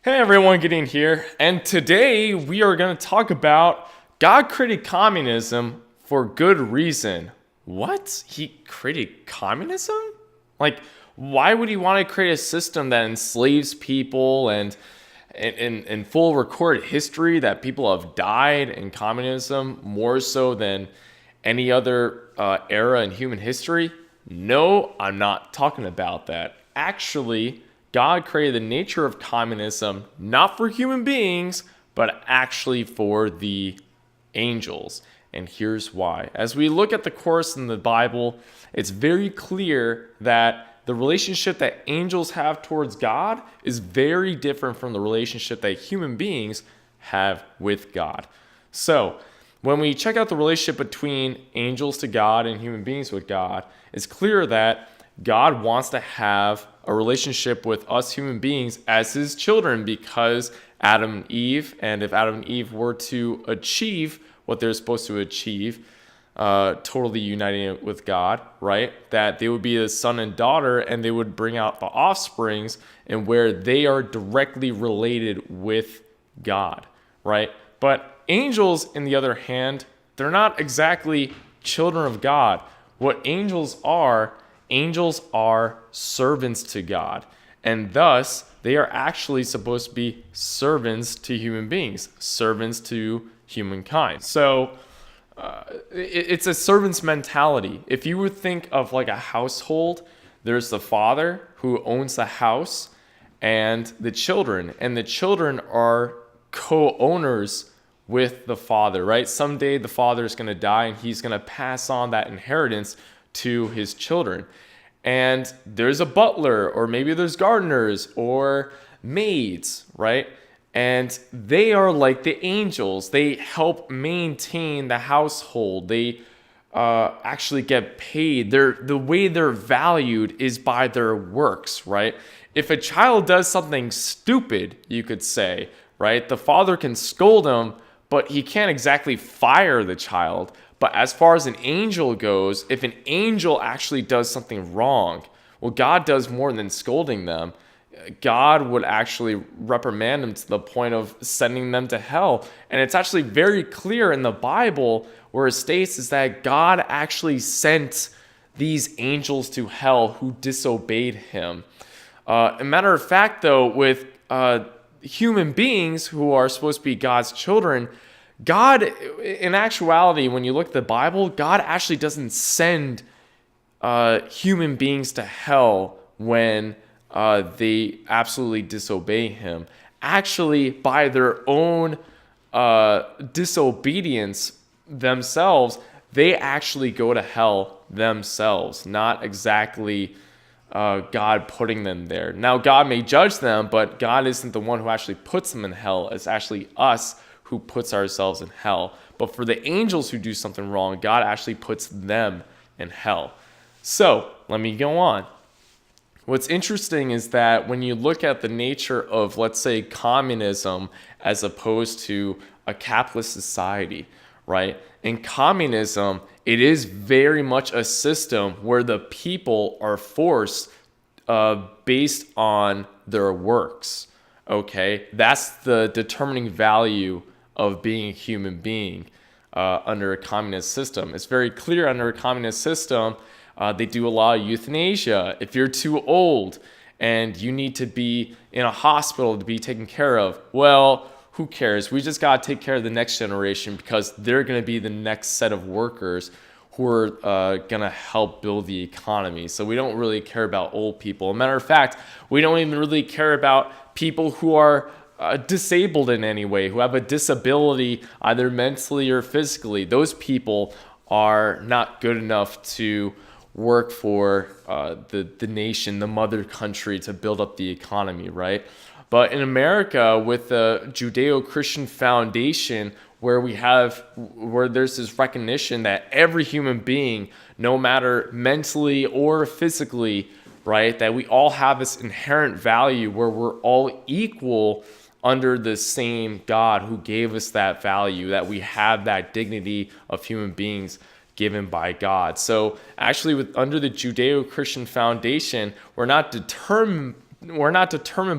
Hey everyone, Gideon here, and today we are going to talk about God created communism for good reason. What? He created communism? Like, why would he want to create a system that enslaves people and in full recorded history that people have died in communism more so than any other era in human history? No, I'm not talking about that. Actually, God created the nature of communism not for human beings, but actually for the angels. And here's why. As we look at the course in the Bible, it's very clear that the relationship that angels have towards God is very different from the relationship that human beings have with God. So, when we check out the relationship between angels to God and human beings with God, it's clear that God wants to have a relationship with us human beings as his children because Adam and Eve, and if Adam and Eve were to achieve what they're supposed to achieve, totally uniting with God, right? That they would be a son and daughter and they would bring out the offsprings and where they are directly related with God, right? But angels, on the other hand, they're not exactly children of God. What angels are servants to God. And thus, they are actually supposed to be servants to human beings, servants to humankind. So, it's a servant's mentality. If you would think of like a household, there's the father who owns the house and the children are co-owners with the father, right? Someday the father is going to die and he's going to pass on that inheritance to his children. And there's a butler, or maybe there's gardeners or maids, right? And they are like the angels. They help maintain the household. They actually get paid. The way they're valued is by their works, right? If a child does something stupid, you could say, right? The father can scold him, but he can't exactly fire the child. But as far as an angel goes, if an angel actually does something wrong, well, God does more than scolding them. God would actually reprimand them to the point of sending them to hell. And it's actually very clear in the Bible where it states is that God actually sent these angels to hell who disobeyed him. A matter of fact, though, with human beings who are supposed to be God's children, God, in actuality, when you look at the Bible, God actually doesn't send human beings to hell when they absolutely disobey him. Actually, by their own disobedience themselves, they actually go to hell themselves, not exactly God putting them there. Now, God may judge them, but God isn't the one who actually puts them in hell. It's actually us who puts ourselves in hell. But for the angels who do something wrong, God actually puts them in hell. So, let me go on. What's interesting is that when you look at the nature of, let's say, communism as opposed to a capitalist society, right? In communism, it is very much a system where the people are forced based on their works, okay? That's the determining value of being a human being under a communist system. It's very clear under a communist system, they do a lot of euthanasia. If you're too old and you need to be in a hospital to be taken care of, well, who cares? We just got to take care of the next generation because they're going to be the next set of workers who are going to help build the economy. So we don't really care about old people. As a matter of fact, we don't even really care about people who are disabled in any way, who have a disability either mentally or physically. Those people are not good enough to work for the nation, the mother country, to build up the economy, right? But in America, with the Judeo-Christian foundation, where there's this recognition that every human being, no matter mentally or physically, right, that we all have this inherent value where we're all equal under the same God who gave us that value, that we have that dignity of human beings given by God. So actually, under the Judeo-Christian foundation, we're not determined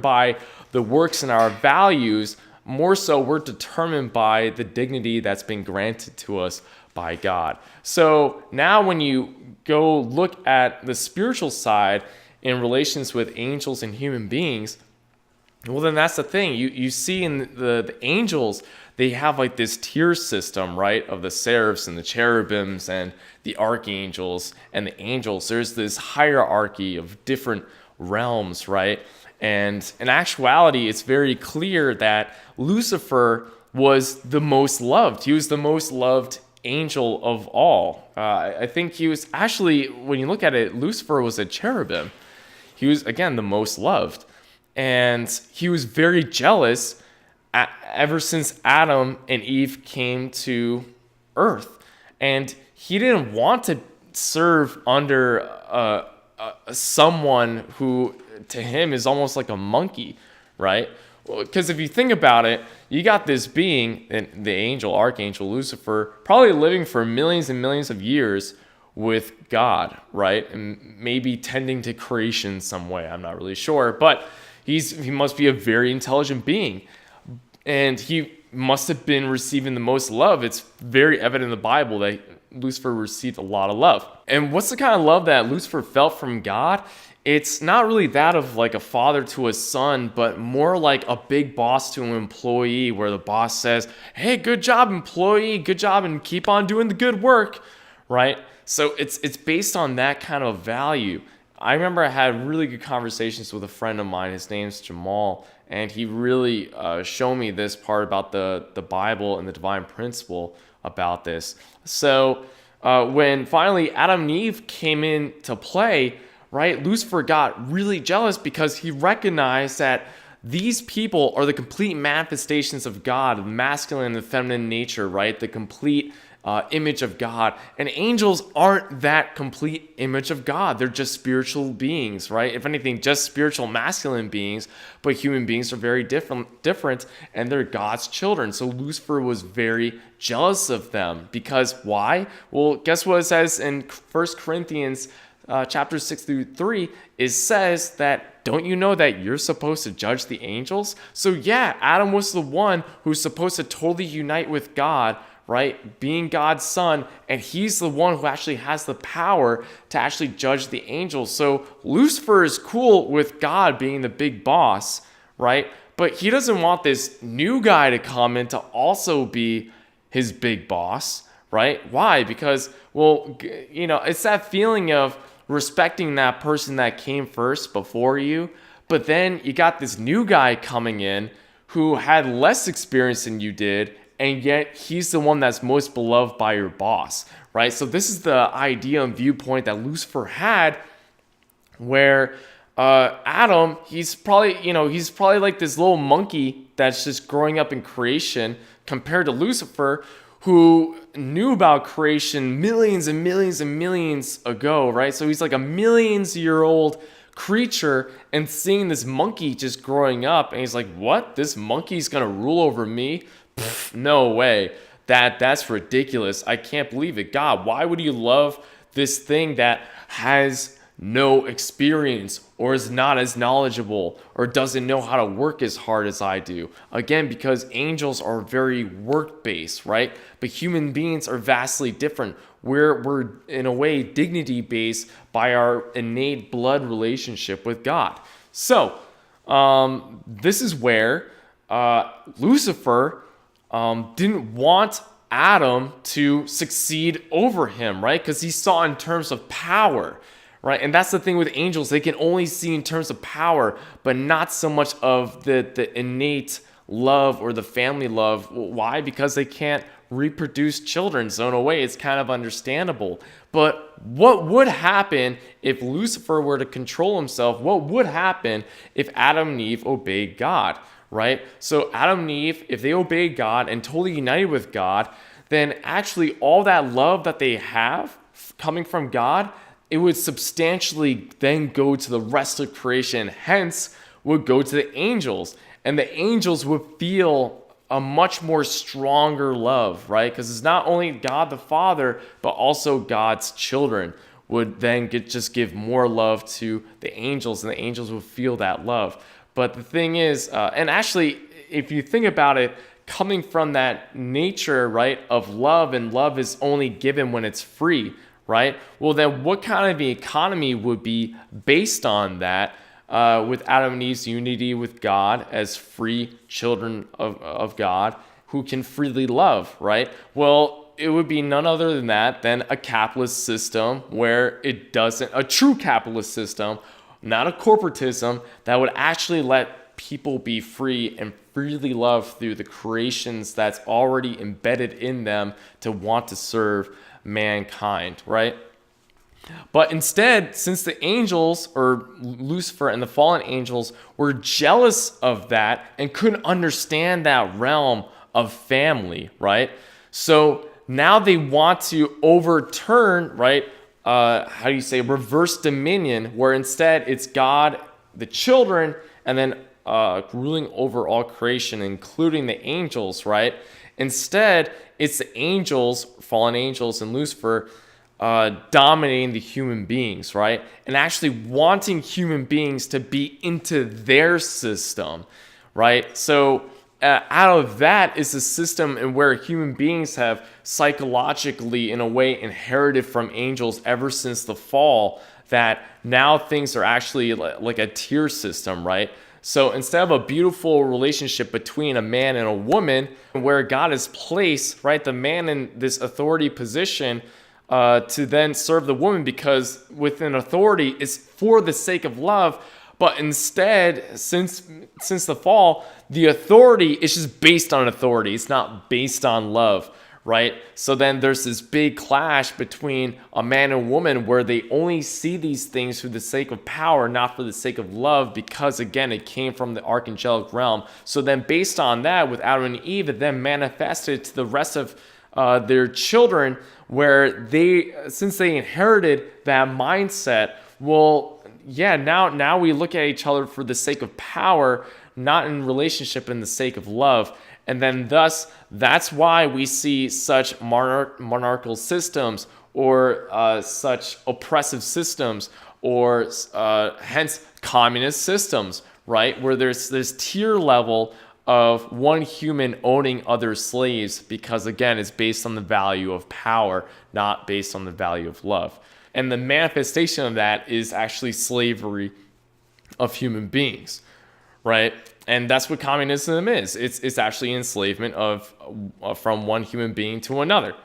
by the works and our values, more so we're determined by the dignity that's been granted to us by God. So now when you go look at the spiritual side in relations with angels and human beings, well, then that's the thing. You see in the angels, they have like this tier system, right, of the seraphs and the cherubims and the archangels and the angels. There's this hierarchy of different realms, right? And in actuality, it's very clear that Lucifer was the most loved. He was the most loved angel of all. I think he was actually, when you look at it, Lucifer was a cherubim. He was, again, the most loved. And he was very jealous ever since Adam and Eve came to earth. And he didn't want to serve under someone who, to him, is almost like a monkey, right? Because if you think about it, you got this being, the angel, archangel Lucifer, probably living for millions and millions of years with God, right? And maybe tending to creation some way. I'm not really sure. But he must be a very intelligent being. And he must have been receiving the most love. It's very evident in the Bible that Lucifer received a lot of love. And what's the kind of love that Lucifer felt from God? It's not really that of like a father to a son, but more like a big boss to an employee, where the boss says, hey, good job, employee, good job, and keep on doing the good work, right? So it's based on that kind of value. I remember I had really good conversations with a friend of mine. His name's Jamal, and he really showed me this part about the Bible and the divine principle about this. So when finally Adam and Eve came into play, right, Lucifer got really jealous because he recognized that these people are the complete manifestations of God, the masculine and feminine nature, right? The complete image of God. And angels aren't that complete image of God. They're just spiritual beings, right? If anything, just spiritual masculine beings, but human beings are very different, and they're God's children. So Lucifer was very jealous of them. Because why? Well, guess what it says in 1 Corinthians chapter 6-3, it says that, don't you know that you're supposed to judge the angels? So yeah, Adam was the one who's supposed to totally unite with God, right? Being God's son, and he's the one who actually has the power to actually judge the angels. So Lucifer is cool with God being the big boss, right? But he doesn't want this new guy to come in to also be his big boss, right? Why? Because, well, you know, it's that feeling of respecting that person that came first before you, but then you got this new guy coming in who had less experience than you did, and yet he's the one that's most beloved by your boss, right? So this is the idea and viewpoint that Lucifer had, where Adam, he's probably like this little monkey that's just growing up in creation, compared to Lucifer, who knew about creation millions and millions and millions ago, right? So he's like a millions-year-old creature, and seeing this monkey just growing up, and he's like, what? This monkey's gonna rule over me? Pfft, no way. That's ridiculous. I can't believe it. God, why would you love this thing that has no experience, or is not as knowledgeable, or doesn't know how to work as hard as I do? Again, because angels are very work-based, right? But human beings are vastly different. We're in a way dignity-based by our innate blood relationship with God. So this is where Lucifer didn't want Adam to succeed over him, right? Because he saw in terms of power, right? And that's the thing with angels. They can only see in terms of power, but not so much of the innate love or the family love. Why? Because they can't reproduce children. So in a way, it's kind of understandable. But what would happen if Lucifer were to control himself? What would happen if Adam and Eve obeyed God, right? So Adam and Eve, if they obeyed God and totally united with God, then actually all that love that they have coming from God, it would substantially then go to the rest of creation, hence would go to the angels. And the angels would feel a much more stronger love, right? Because it's not only God the Father, but also God's children would then just give more love to the angels, and the angels would feel that love. But the thing is, and actually, if you think about it, coming from that nature, right, of love, and love is only given when it's free, right? Well, then what kind of economy would be based on that, with Adam and Eve's unity with God as free children of God who can freely love, right? Well, it would be none other than that than a capitalist system where it doesn't, a true capitalist system, not a corporatism, that would actually let people be free and freely love through the creations that's already embedded in them to want to serve mankind, right? But instead, since the angels, or Lucifer and the fallen angels, were jealous of that and couldn't understand that realm of family, right? So now they want to overturn, right? How do you say, reverse dominion, where instead it's God, the children, and then ruling over all creation, including the angels, right? Instead, it's the angels, fallen angels, and Lucifer dominating the human beings, right? And actually wanting human beings to be into their system, right? So out of that is a system in where human beings have psychologically, in a way, inherited from angels ever since the fall, that now things are actually like a tier system, right? So instead of a beautiful relationship between a man and a woman, where God has placed, right, the man in this authority position to then serve the woman, because within authority is for the sake of love. But instead, since the fall, the authority is just based on authority. It's not based on love, right? So then there's this big clash between a man and woman, where they only see these things for the sake of power, not for the sake of love, because again, it came from the archangelic realm. So then based on that, with Adam and Eve, it then manifested to the rest of their children, where they, since they inherited that mindset, well, yeah, now we look at each other for the sake of power, not in relationship in the sake of love. And then thus, that's why we see such monarchical systems, or such oppressive systems, or hence communist systems, right? Where there's this tier level of one human owning other slaves, because again, it's based on the value of power, not based on the value of love. And the manifestation of that is actually slavery of human beings, right? And that's what communism is. It's actually enslavement of from one human being to another.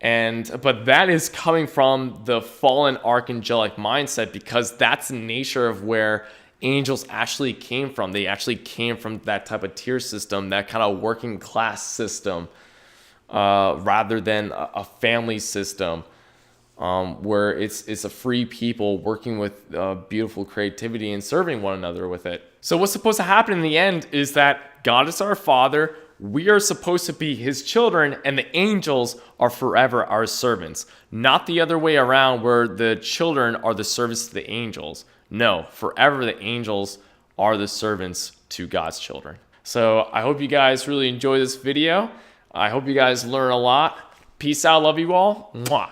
But that is coming from the fallen archangelic mindset, because that's the nature of where angels actually came from. They actually came from that type of tier system, that kind of working class system, rather than a family system. Where it's a free people working with beautiful creativity and serving one another with it. So what's supposed to happen in the end is that God is our Father, we are supposed to be His children, and the angels are forever our servants. Not the other way around, where the children are the servants to the angels. No, forever the angels are the servants to God's children. So I hope you guys really enjoy this video. I hope you guys learn a lot. Peace out. Love you all. Mwah.